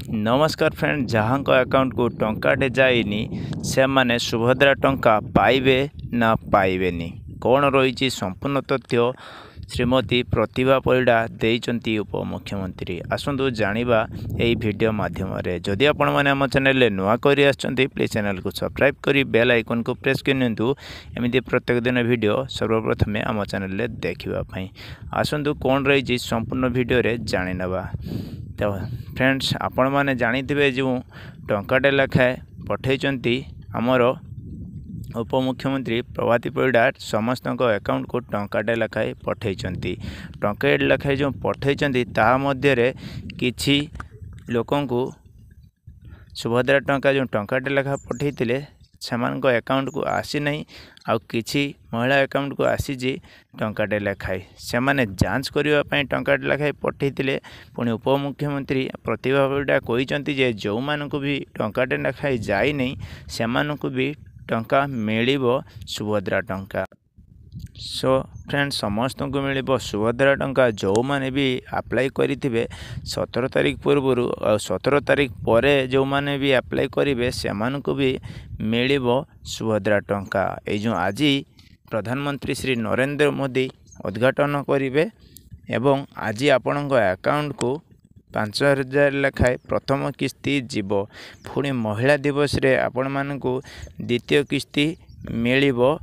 नमस्कार फ्रेंड, जहाँ अकाउंट को टंकाटे जाइनी से माने सुभद्रा टंका पाइबे ना पाइबेनी कौन रही संपूर्ण तथ्य श्रीमती प्रतिभा परिड़ा देइचंती उपमुख्यमंत्री। आसतु जानिबा एई वीडियो माध्यम रे। जदि आपण माने हम चैनल नुआ करी आछंती प्लीज चैनल को सब्सक्राइब करी बेल आइकन को प्रेस करनियंतु। एमिति प्रत्येक दिन वीडियो सर्वप्रथमे हम चैनल रे देखिबा पई। आसतु कौन रही संपूर्ण वीडियो रे जानि नबा। तो फ्रेंड्स, आपण माने जानिथिबे जो टंकाटे लेखाए पठेइचंती हमर उपमुख्यमंत्री प्रभाती परिड़ा समस्त अकाउंट को टंकाटे लेखाए पठेइचंती। टंकाटे लेखाए जो पठेइचंती ता मध्य रे किछि लोकन को सुभद्रा टंका जो टंकाटे लेखा पठेइतिले सेमानक अकाउंट को आसी नहीं, आउ किछि महिला अकाउंट को आसी टंकाटे लेखाए से माने जांच करने टंकाटे लेखाए पठेइतिले। पुणी उपमुख्यमंत्री प्रतिभा परिड़ा कहिसंती जे जो मानक भी टंकाटे लेखाए जाई नहीं सेमानक भी टंका मिलिबो सुभद्रा टंका। सो फ्रेंड्स, समस्त को मिलिबो सुभद्रा टंका। जो माने भी अप्लाई करिथिबे 17 तारीख पूर्व 17 तारीख पर जो माने भी अप्लाई करिवे सेमानक भी मिलिबो सुभद्रा टंका। ए जो आज प्रधानमंत्री श्री नरेंद्र मोदी उद्घाटन करिवे एवं आज आपणक अकाउंट को 5,000 लेखाए प्रथम किस्ती जीवो। पुणी महिला दिवस रे आपण मानकु द्वितीय किस्ती मिलिबो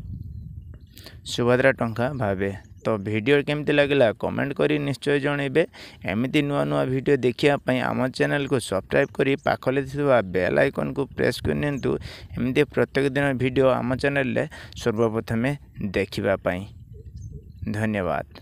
सुभद्रा टंका भावे। तो वीडियो केमती लगला कमेंट करी निश्चय जनइबे। एमिति नुआ नुआ वीडियो देखिया पई आम चैनल को सब्सक्राइब करी पाखले थिबा बेल आइकन को प्रेस करनियंतु। एमिति प्रत्येक दिन वीडियो आम चैनल रे सर्वप्रथमे देखिबा पई। धन्यवाद।